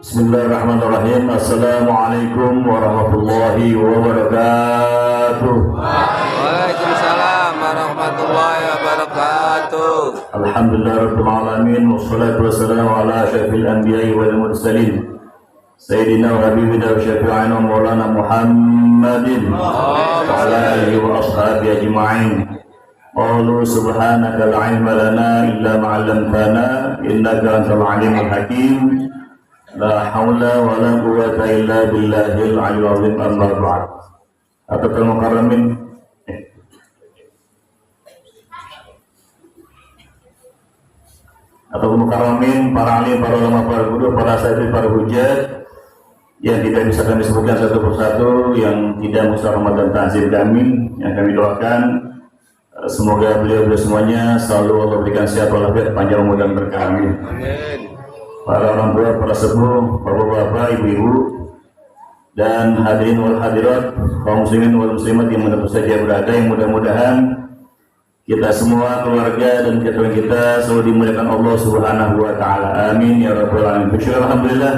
Bismillahirrahmanirrahim. Assalamualaikum warahmatullahi wabarakatuh. Waalaikumsalam warahmatullahi wabarakatuh. Alhamdulillahirabbil alamin wassalatu wassalamu ala asyrafil anbiya'i wal mursalin sayyidina wa habibina wa syafi'ina maulana Muhammadin wa ala alihi wa ashabihi ajma'in. Qalu subhanaka la ilma lana illa ma 'allamtana innaka antal alimul hakim. La haula wa la quwwata illa billahil aliyyil azim. Amma ba'd. Atul mukarramin, para alim, para ulama, para guru, para sahabat, para hujat yang tidak bisa kami sebutkan satu persatu, yang tidak musa Ramadan ta'zim kami, yang kami doakan semoga beliau semuanya selalu Allah berikan sehat walafiat, panjang umur dan berkah. Amin. Para orang tua, para sepuh, bapak-bapak, ibu-ibu, dan hadirin wal hadirat, kaum muslimin wal muslimat yang mana saja berada, yang mudah-mudahan kita semua, keluarga dan keturunan kita selalu dimuliakan Allah Subhanahu wa taala. Amin ya rabbal alamin. Alhamdulillah,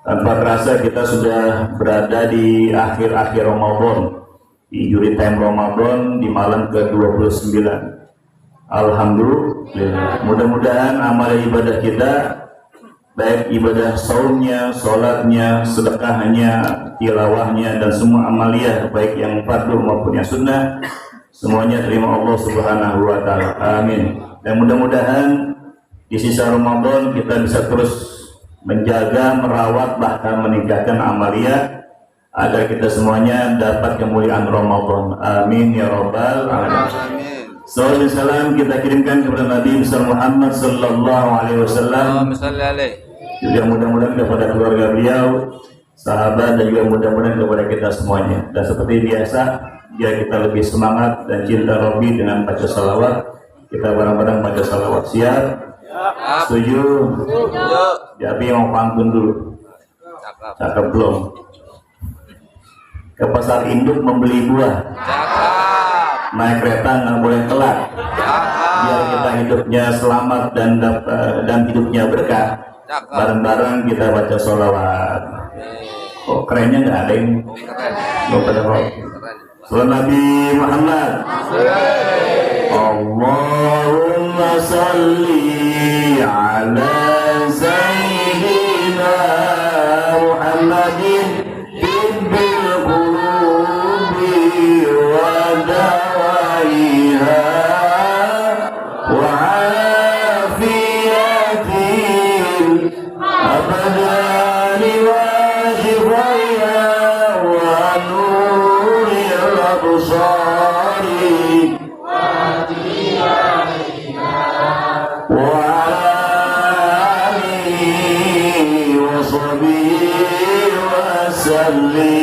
tanpa terasa kita sudah berada di akhir-akhir Ramadan, di juri time Ramadan, di malam ke-29. Alhamdulillah. Mudah-mudahan amal ibadah kita, baik ibadah saumnya, sholatnya, sedekahnya, tilawahnya, dan semua amaliyah baik yang fardu maupun yang sunnah, semuanya terima Allah Subhanahu wa taala. Amin. Dan mudah-mudahan di sisa Ramadan kita bisa terus menjaga, merawat, bahkan meningkatkan amaliyah agar kita semuanya dapat kemuliaan Ramadan. Amin ya rabbal alamin. Salam salam kita kirimkan kepada Nabi besar Muhammad sallallahu alaihi wasallam. Juga mudah-mudahan kepada keluarga beliau, sahabat, dan juga mudah-mudahan kepada kita semuanya. Dan seperti biasa, biar kita lebih semangat dan cinta Rabbi dengan baca salawat, kita bareng-bareng baca salawat. Siap? Setuju? Jadi mau pantun dulu. Cakep belum? Ke pasar induk membeli buah. Naik kereta nggak boleh telat. Biar kita hidupnya selamat dan hidupnya berkah. Bareng-bareng kita baca sholawat. Kok kerennya nggak ada yang nggak pada kok. Salam Nabi Muhammad. Allahumma salli ala sayyidina Muhammadin tibbil qulubi wa dawaiha wa afiyatin abadani wa shifaiha wa nuril absari wa alihi wa sahbihi wa sallim.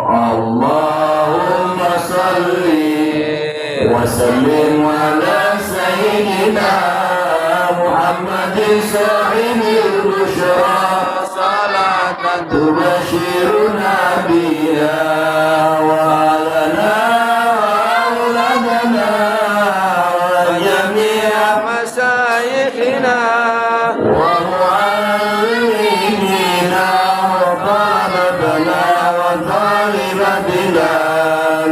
Allahumma salli wa sallim ala sayyidina Muhammadin sahibil bushra salatan tubashiruna biha wa lana wa auladana wa jami'a masyayikhina wa mu'allimina wa talabatana wa talibatina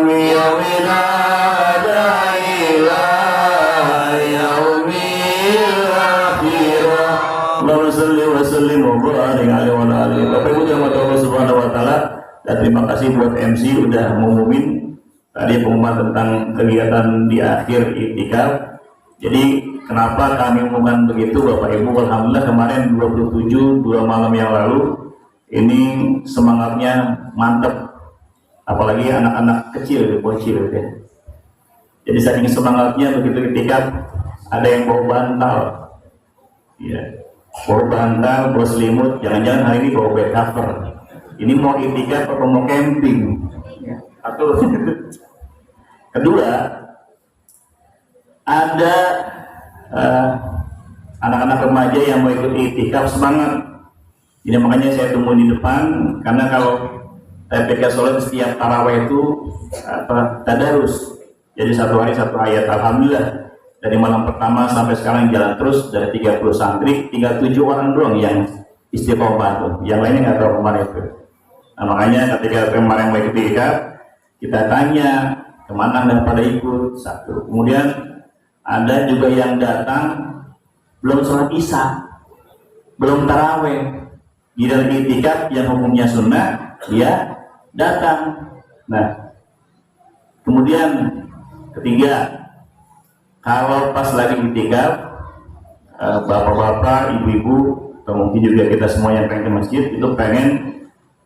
min yawmina ila yaumil akhirah. Allahumma salli wa sallim wa barik alaihi wa ala alihi. Bapak Ibu jamaah Allah Subhanahu wa taala, dan terima kasih buat MC udah mengumumin tadi pengumuman tentang kegiatan di akhir iktikaf. Jadi kenapa kami umumkan begitu Bapak Ibu? Alhamdulillah kemarin 27 2 malam yang lalu ini semangatnya mantap, apalagi anak-anak kecil, bocil ya. Jadi saking semangatnya begitu iktikaf, ada yang bawa bantal, ya, bawa bantal, bawa selimut, jangan-jangan hari ini bawa bed cover. Ini mau iktikaf atau mau camping? Ya. Atau kedua, ada anak-anak remaja yang mau ikut iktikaf, semangat. Ini makanya saya tunggu di depan, karena kalau TPK Solo setiap tarawih itu tadarus. Jadi satu hari satu ayat. Alhamdulillah dari malam pertama sampai sekarang jalan terus, dari 30 santri, tinggal 7 orang doang yang istiqomah tuh, yang lainnya nggak tahu kemana itu. Nah makanya ketika kemarin mau ikut itikaf, kita tanya kemana anda pada ikut, satu. Kemudian ada juga yang datang belum sholat isya, belum taraweh, giliran itikaf yang hukumnya sunnah dia datang. Nah kemudian ketiga, kalau pas lagi itikaf, bapak-bapak, ibu-ibu, atau mungkin juga kita semua yang pengen ke masjid itu pengen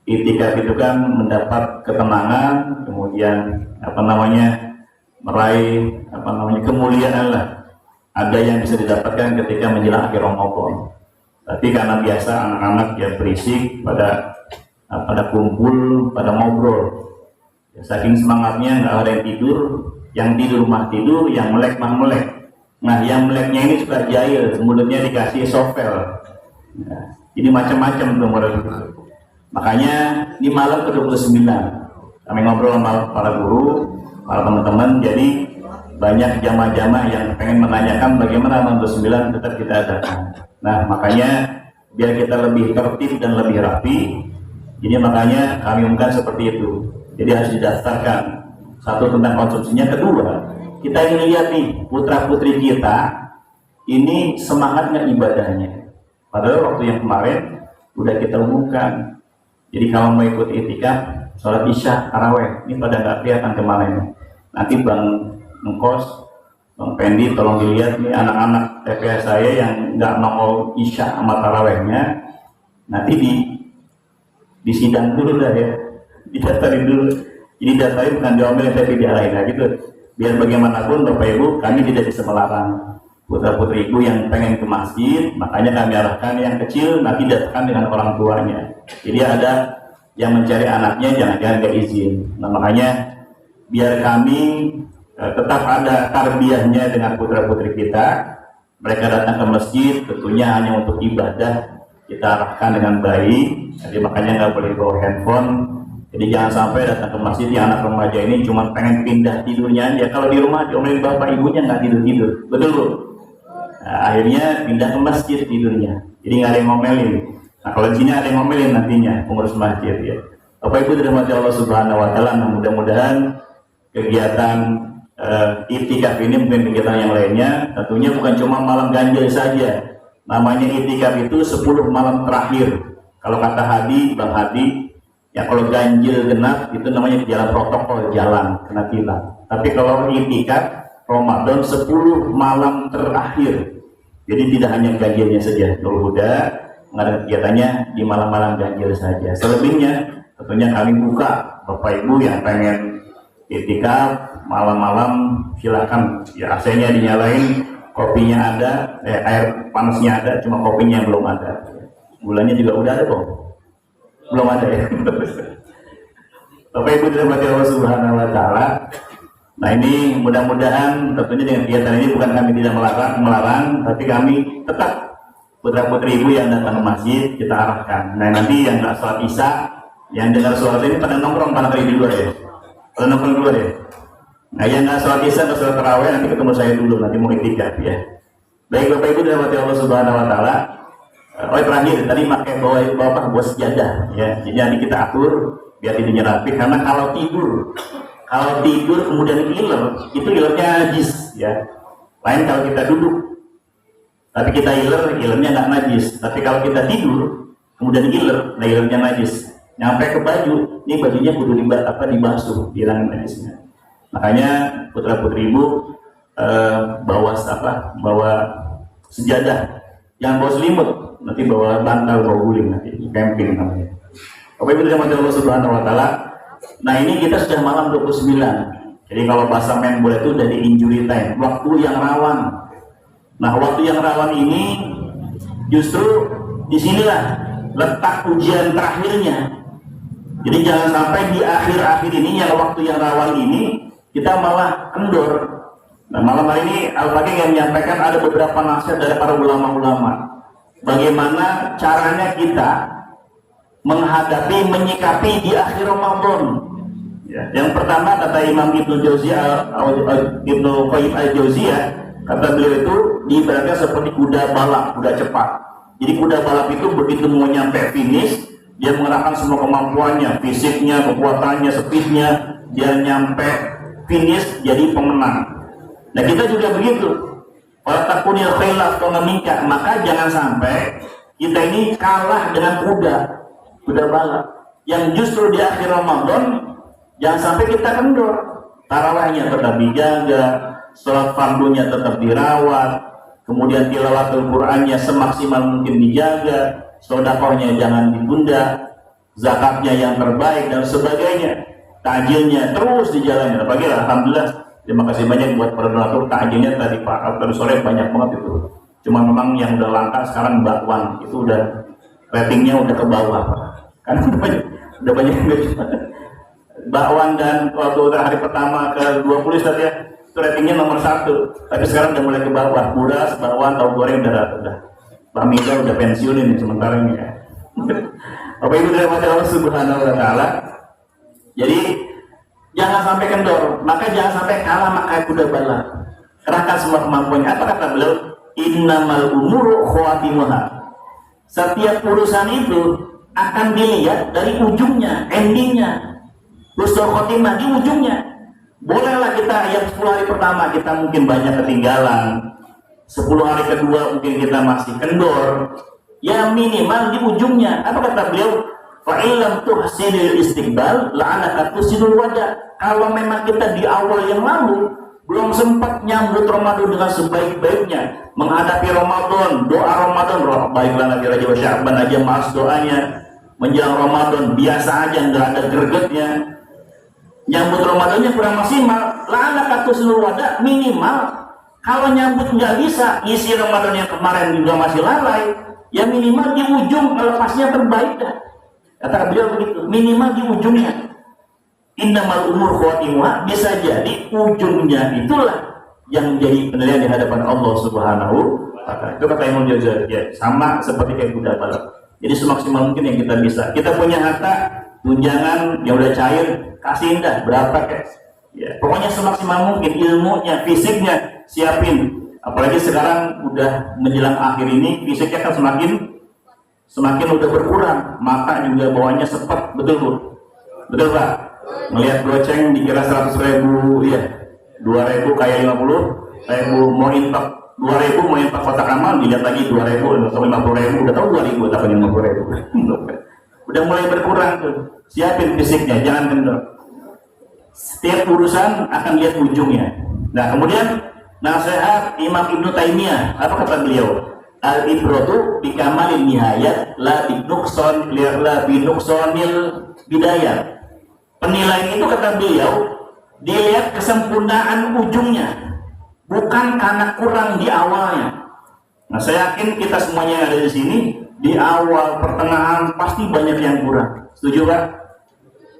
itikaf itu kan mendapat ketenangan, kemudian meraih kemuliaan lah. Ada yang bisa didapatkan ketika menjelang akhir Ramadan. Tapi karena biasa anak-anak yang berisik pada kumpul, pada ngobrol. Ya, saking semangatnya nggak ada yang tidur mah tidur, yang melek mah melek. Nah yang meleknya ini suka jahil, mulutnya dikasih sovel. Ya, jadi macam-macam tuh model itu. Makanya di malam ke-29 kami ngobrol sama para guru, para teman-teman. Jadi banyak jamaah-jamaah yang pengen menanyakan bagaimana malam ke-29 tetap kita adakan. Nah makanya biar kita lebih tertib dan lebih rapi, jadi makanya kami umumkan seperti itu. Jadi harus didaftarkan. Satu, tentang konsumsinya. Kedua, kita ingin lihat nih putra putri kita ini semangatnya ibadahnya. Padahal waktu yang kemarin udah kita umumkan. Jadi kalau mau ikut itikaf, sholat isya, taraweh, ini pada nggak kelihatan kemana ini. Nanti Bang Ngkos, Bang Pendi, tolong dilihat nih anak-anak TPS saya yang nggak nongol isya sama tarawehnya. Nanti di sidang dulu dah ya, didaftarin dulu. Jadi daftarin bukan diomelin tapi diarahin lah gitu. Biar bagaimanapun Bapak Ibu, kami tidak bisa melarang putra-putri ibu yang pengen ke masjid, makanya kami arahkan yang kecil nanti datang dengan orang tuanya. Jadi ada yang mencari anaknya jangan-jangan nggak izin. Nah makanya biar kami tetap ada tarbiyahnya dengan putra-putri kita. Mereka datang ke masjid tentunya hanya untuk ibadah, kita arahkan dengan baik. Jadi makanya nggak boleh bawa handphone. Jadi jangan sampai datang ke masjid yang anak remaja ini cuma pengen pindah tidurnya aja. Kalau di rumah diomelin bapak ibunya nggak tidur-tidur, betul Bu? Nah, akhirnya pindah ke masjid tidurnya. Jadi nggak ada yang ngomelin. Nah kalau di sini ada yang ngomelin nantinya pengurus masjid ya. Bapak Ibu dirahmati Allah Subhanahu Wa Taala. Nah, mudah-mudahan kegiatan itikaf ini mungkin kegiatan yang lainnya. Tentunya bukan cuma malam ganjil saja. Namanya itikaf itu 10 malam terakhir. Kalau kata Hadi, Bang Hadi, ya kalau ganjil genap itu namanya jalan protokol, jalan kena tilang. Tapi kalau itikaf Ramadan 10 malam terakhir. Jadi tidak hanya ganjilnya saja, Nurul Huda mengadakan kegiatannya di malam-malam ganjil saja. Selebihnya tentunya kami buka Bapak Ibu yang pengen itikaf malam-malam silakan. Ya AC-nya dinyalain, kopinya ada, air panasnya ada, cuma kopinya belum ada. Bulannya juga udah ada kok. Belum ada ya. Bapak Ibu dirahmati Allah Subhanahu Wa Taala. Nah ini mudah-mudahan tentunya dengan kegiatan ini bukan kami tidak melarang, tapi kami tetap putra putri ibu yang datang ke masjid kita arahkan. Nah nanti yang nggak sholat isya, yang dengar suara ini pada nongkrong pada kali di luar ya, pada nongkrong di luar ya. Nah yang nggak sholat isya atau sholat tarawih nanti ketemu saya dulu, nanti mau itikaf ya. Baik Bapak Ibu dirahmati Allah Subhanahu Wa Taala. Oh terakhir tadi pakai bawa sejadah ya, jadi nanti kita atur biar tidurnya rapi, karena kalau tidur kemudian iler, itu ilernya najis ya. Lain kalau kita duduk tapi kita ilernya nggak najis. Tapi kalau kita tidur kemudian iler, nah ilernya najis. Nyampe ke baju, ini bajunya kudu dibasuh, hilangin najisnya. Makanya putra putri ibu bawa sejadah, jangan bawa selimut, nanti bawa bantal, bawa guling, nanti camping namanya. Bapak Ibu dirahmati Allah Subhanahu Wa Taala. Nah ini kita sudah malam 29. Jadi kalau bahasa main bola itu udah di injury time, waktu yang rawan. Nah waktu yang rawan ini justru disinilah letak ujian terakhirnya. Jadi jangan sampai di akhir-akhir ini yang waktu yang rawan ini kita malah kendor. Nah malam hari ini Al-Baqi yang menyampaikan ada beberapa nasihat dari para ulama-ulama. Bagaimana caranya kita menghadapi, menyikapi di akhir Ramadan. Ya. Yang pertama kata Imam Ibnu Qayyim al-Jauziyah, kata beliau itu diibaratkan seperti kuda balap, kuda cepat. Jadi kuda balap itu begitu mau nyampe finish, dia mengerahkan semua kemampuannya, fisiknya, kekuatannya, speednya, dia nyampe finish jadi pemenang. Nah kita juga begitu. Kalau takunil khilaf meningkat, maka jangan sampai kita ini kalah dengan kuda balap yang justru di akhir Ramadan. Jangan sampai kita kendor. Tarawihnya tetap dijaga, sholat fardunya tetap dirawat, kemudian tilawatul Qur'annya semaksimal mungkin dijaga, sedekahnya jangan ditunda, zakatnya yang terbaik dan sebagainya, takjilnya terus dijalani. Apalagi alhamdulillah, terima kasih banyak buat para donatur. Takjilnya tadi sore banyak banget itu. Cuma memang yang udah langka sekarang bakwan itu udah ratingnya udah ke bawah, karena udah banyak yang cuma bakwan. Dan waktu hari pertama ke 20 tadi ya, itu ratingnya nomor 1, tapi sekarang udah mulai ke bawah. Buras, bakwan, tahu goreng udah Pak Mika udah pensiun ini sementara ini ya. Bapak Ibu dirahmati Allah Subhanahu wa taala. Jadi jangan sampai kendor, maka jangan sampai kalah maka kuda balap. Kerahkan semua kemampuannya. Apa kata beliau? Innamal umuru khawatimuha. Setiap urusan itu akan dilihat dari ujungnya, endingnya. Husnul khotimah di ujungnya. Bolehlah kita yang 10 hari pertama kita mungkin banyak ketinggalan, 10 hari kedua mungkin kita masih kendor, ya minimal di ujungnya. Apa kata beliau? Fa'ilam tuhsinil istiqbal la'anaka tusinul wada. Kalau memang kita di awal yang lalu belum sempat nyambut Ramadan dengan sebaik-baiknya, menghadapi Ramadan, doa Ramadan, baiklah Nabi Rajab Sya'ban aja mas doanya, menjelang Ramadan biasa aja nggak ada gregetnya, nyambut Ramadannya kurang maksimal, la'anaka tusinul wada. Minimal kalau nyambut nggak bisa, isi Ramadan yang kemarin juga masih lalai, ya minimal di ujung kalau pasnya terbaik dah. Kata beliau begitu, minimal di ujungnya. Innamal umur khawatimuha, bisa jadi ujungnya itulah yang menjadi penilaian di hadapan Allah Subhanahu wa taala. Itu kata Imam Ghazali, ya, sama seperti kayak kuda balap. Jadi semaksimal mungkin yang kita bisa. Kita punya harta, tunjangan yang udah cair, kasih indah berapa kayak. Ya, pokoknya semaksimal mungkin ilmunya, fisiknya siapin. Apalagi sekarang udah menjelang akhir ini, fisiknya kan semakin udah berkurang, maka juga bawahnya sepet, betul Pak? Melihat goceng dikira 100.000, ya 2.000 kayak 50.000, mau infak 2.000, mau infak kotak amal, dilihat lagi 2.000 atau 50.000, udah tahu 2.000 atau 50.000. Udah mulai berkurang tuh. Siapin fisiknya, jangan kendor. Setiap urusan akan lihat ujungnya. Nah kemudian nasihat Imam Ibnu Taimiyah, apa kata beliau? Al-ibratu bikamalin nihayat la binuqsanil bidayat. Penilaian itu kata beliau dilihat kesempurnaan ujungnya, bukan karena kurang di awalnya. Nah saya yakin kita semuanya yang ada di sini di awal pertengahan pasti banyak yang kurang. Setuju Pak?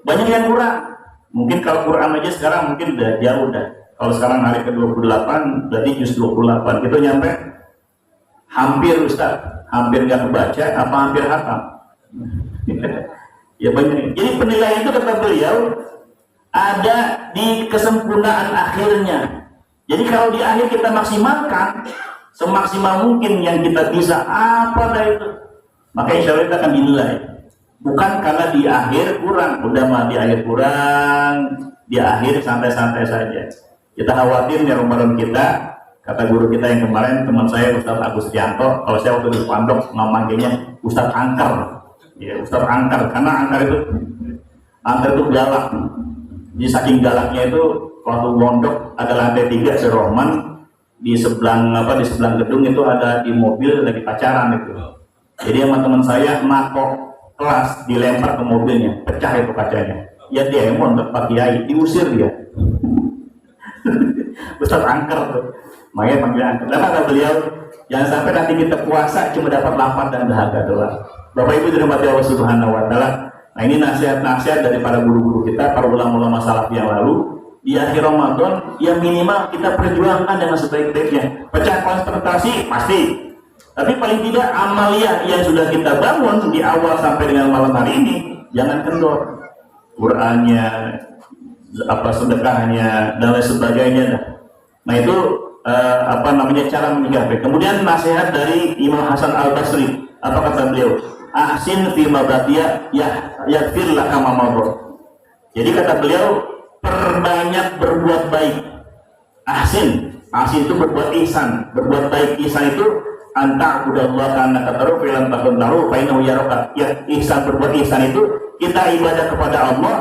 Banyak yang kurang. Mungkin kalau Quran aja sekarang mungkin udah jauh dah. Kalau sekarang hari ke-28 berarti juz 28 itu nyampe hampir Ustaz, hampir nggak kebaca apa hampir hafal. Ya banyak. Jadi penilaian itu kata beliau ada di kesempurnaan akhirnya. Jadi kalau di akhir kita maksimalkan semaksimal mungkin yang kita bisa, apa dah itu, maka insya Allah kita akan dinilai. Bukan karena di akhir kurang, udah mah di akhir kurang, di akhir santai-santai saja. Kita khawatir ya Ramadan kita, kata guru kita yang kemarin, teman saya Ustadz Agustianto, kalau saya waktu di pondok memanggilnya Ustadz Angker, ya Ustadz Angker, karena Angker itu galak. Di saking galaknya itu, waktu pondok ada lantai 3 seroman, di sebelah gedung itu ada di mobil lagi pacaran itu. Jadi sama teman saya nakok kelas dilempar ke mobilnya, pecah itu kacanya. Ya dia emon Pak Kiai, diusir dia. Ustadz Angker tuh, makanya panggil Angker. Dan kata beliau, jangan sampai nanti kita puasa cuma dapat lapar dan dahaga doang. Bapak Ibu dirahmati Allah Subhanahu wa taala. Nah ini nasihat-nasihat dari para guru-guru kita, para ulama-ulama salaf yang lalu. Di akhir Ramadan, ya minimal kita perjuangkan dengan sebaik-baiknya. Pecah konsentrasi pasti, tapi paling tidak amalia yang sudah kita bangun di awal sampai dengan malam hari ini jangan kendor. Qurannya, sedekahnya dan lain sebagainya. Nah itu cara menyikapi. Kemudian nasihat dari Imam Hasan Al Basri. Apa kata beliau? Ahsin fi mabatiya yaghfir laka ma madha. Jadi kata beliau, perbanyak berbuat baik. Ahsin itu berbuat ihsan, berbuat baik. Ihsan itu anta budallah karena kataru filam takun taru fainahu yaraka. Ya, ihsan, berbuat ihsan itu kita ibadah kepada Allah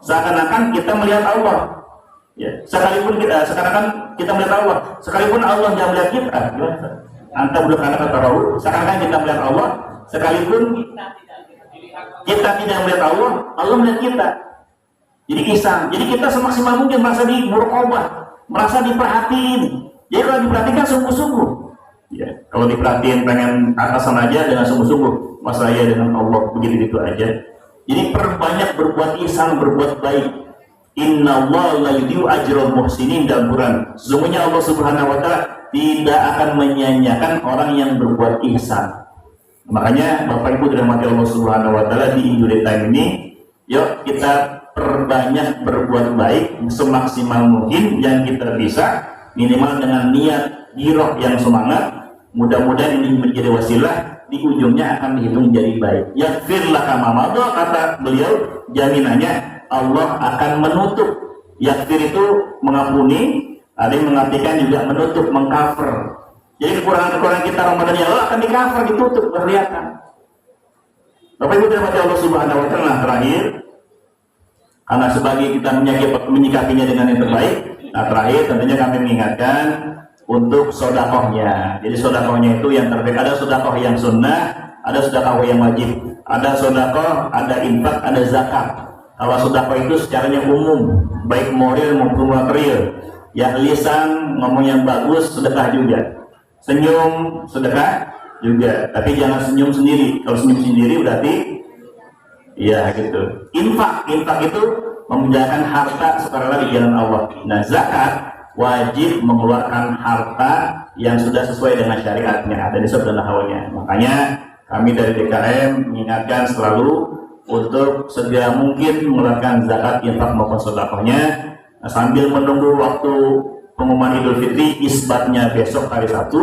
seakan-akan kita melihat Allah. Ya, sekalipun kita melihat Allah, sekalipun Allah yang melihat kita. Anta budallah karena kataru, seakan-akan kita melihat Allah, sekalipun kita tidak melihat Allah, Allah melihat kita. Jadi ihsan. Jadi kita semaksimal mungkin merasa di muraqabah, merasa diperhatiin. Jadi kalau diperhatikan sungguh-sungguh. Ya, kalau diperhatiin pengen atasan aja dengan sungguh-sungguh, mas saya dengan Allah begitu-gitu aja. Jadi perbanyak berbuat ihsan, berbuat baik. Innallaha la yudhi'u ajral muhsinin dalam Quran. Sesungguhnya Allah Subhanahu wa taala tidak akan menyia-nyiakan orang yang berbuat ihsan. Makanya Bapak Ibu dirahmati Allah Subhanahu wa taala, di Indulid Time ini, yuk kita perbanyak berbuat baik semaksimal mungkin yang kita bisa, minimal dengan niat giroh yang semangat. Mudah-mudahan ini menjadi wasilah, di ujungnya akan dihitung jadi baik. Yaghfir laka ma madha, kata beliau, jaminannya Allah akan menutup. Yaghfir itu mengampuni, ada yang mengartikan juga menutup, mengcover. Jadi kekurangan-kekurangan kita Ramadan yang lalu akan di-cover, ditutup, kelihatan. Bapak Ibu dirahmati Allah Subhanahu wa taala, terakhir, karena sebagai kita menyikapinya dengan yang terbaik, nah terakhir tentunya kami mengingatkan untuk sodakohnya. Jadi sodakohnya itu yang terbaik. Ada sodakoh yang sunnah, ada sodakoh yang wajib. Ada sodakoh, ada infak, ada zakat. Kalau sodakoh itu secaranya umum, baik moral maupun material. Ya lisan, ngomong yang bagus, sedekah juga. Senyum, sedekah juga. Tapi jangan senyum sendiri. Kalau senyum sendiri berarti ya gitu. Infak itu membelanjakan harta sukarela di jalan Allah. Nah, zakat wajib mengeluarkan harta yang sudah sesuai dengan syariatnya, ada di sabda nahawanya. Makanya kami dari DKM mengingatkan selalu untuk segera mungkin mengeluarkan zakat, infak maupun sedekahnya. Nah, sambil menunggu waktu pengumuman Idul Fitri, isbatnya besok hari Sabtu,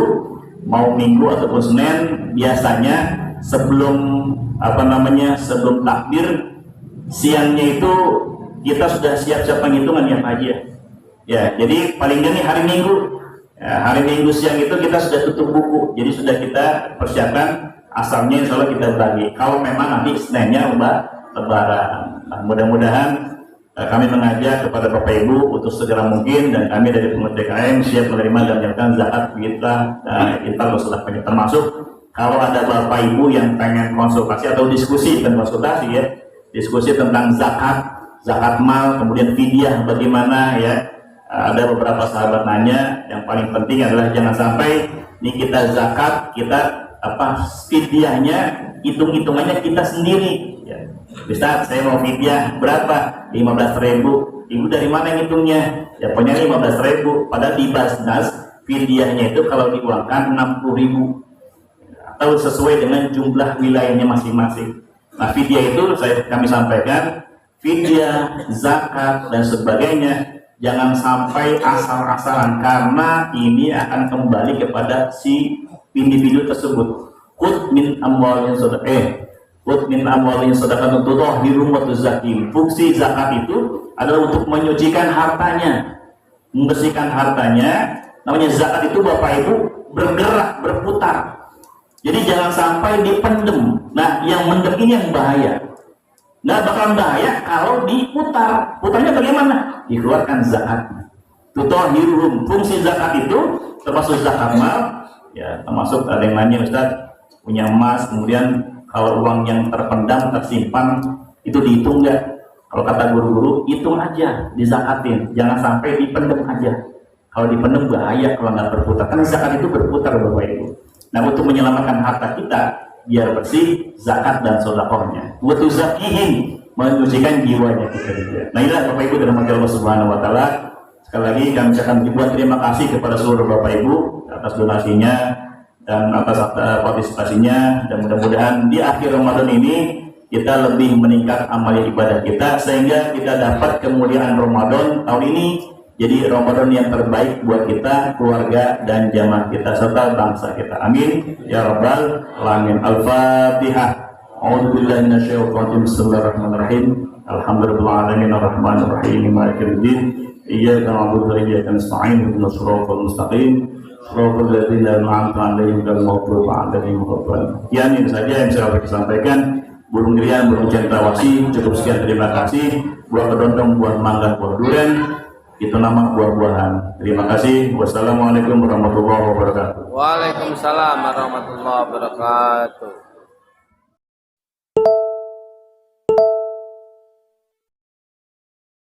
mau Minggu ataupun Senin, biasanya sebelum sebelum takbir siangnya itu kita sudah siap-siap penghitungan ya Pak Haji ya. Ya, jadi paling nggak nih hari Minggu. Ya, hari Minggu siang itu kita sudah tutup buku. Jadi sudah kita persiapkan, asalnya insya Allah kita bagi. Kalau memang nanti Seninnya Lebaran. Nah, mudah-mudahan kami mengajak kepada Bapak Ibu untuk segera mungkin, dan kami dari pengurus DKM siap menerima dan menjalankan zakat kita, infak dan sedekah. Termasuk kalau ada Bapak Ibu yang pengen konsultasi atau diskusi dan konsultasi ya, diskusi tentang zakat mal, kemudian fidyah bagaimana ya. Ada beberapa sahabat nanya, yang paling penting adalah jangan sampai ini kita zakat, kita fidyahnya hitung-hitungannya kita sendiri ya. Bisa saya mau fidyah berapa? 15.000. Ibu dari mana ngitungnya? Ya pokoknya 15.000. Padahal di Basnas fidyahnya itu kalau diuangkan 60.000 atau sesuai dengan jumlah wilayahnya masing-masing. Nah, fidyah itu kami sampaikan, fidyah, zakat dan sebagainya jangan sampai asal-asalan, karena ini akan kembali kepada si individu tersebut. Khudh min amwalihim shadaqatan tutahhiruhum wa tuzakkihim. Fungsi zakat itu adalah untuk menyucikan hartanya, membersihkan hartanya. Namanya zakat itu Bapak Ibu bergerak, berputar. Jadi jangan sampai dipendem. Nah, yang mendem ini yang bahaya. Nah, bakal bahaya kalau diputar. Putarnya bagaimana? Dikeluarkan zakatnya. Tutahhiruhum. Fungsi zakat itu termasuk zakat mal. Ya, termasuk ada yang nanya, Ustaz, punya emas, kemudian kalau uang yang terpendam, tersimpan, itu dihitung nggak? Kalau kata guru-guru, hitung aja, dizakatin. Jangan sampai dipendem aja. Kalau dipendem bahaya kalau nggak berputar. Karena zakat itu berputar, Bapak Ibu. Nah, untuk menyelamatkan harta kita biar bersih, zakat dan sedekahnya. Wa tuzakkihim, menyucikan jiwanya kita juga. Nah, inilah Bapak Ibu dalam Allah Subhanahu wa taala. Sekali lagi kami akan dibuat terima kasih kepada seluruh Bapak Ibu atas donasinya dan atas partisipasinya, dan mudah-mudahan di akhir Ramadan ini kita lebih meningkat amal ibadah kita sehingga kita dapat kemuliaan Ramadan tahun ini jadi Ramadan yang terbaik buat kita, keluarga dan jamaah kita serta bangsa kita. Amin ya rabbal alamin. Al-Fatihah. A'udzubillahi minasyaitonir rajim. Bismillahirrahmanirrahim. Alhamdulillahil alamin arrahmanir rahim maliki yaumiddin. Iyyaka na'budu wa iyyaka nasta'in. Ihdinas siratal mustaqim. Shiratal ladzina an'amta 'alaihim ghairil maghdubi 'alaihim waladdallin. Ini saja yang saya sampaikan. Burung dirian, burung cendrawasih. Cukup sekian, terima kasih. Buah kedondong, buah mangga, buah durian, itu nama buah-buahan. Terima kasih. Wassalamualaikum warahmatullahi wabarakatuh. Waalaikumsalam warahmatullahi wabarakatuh.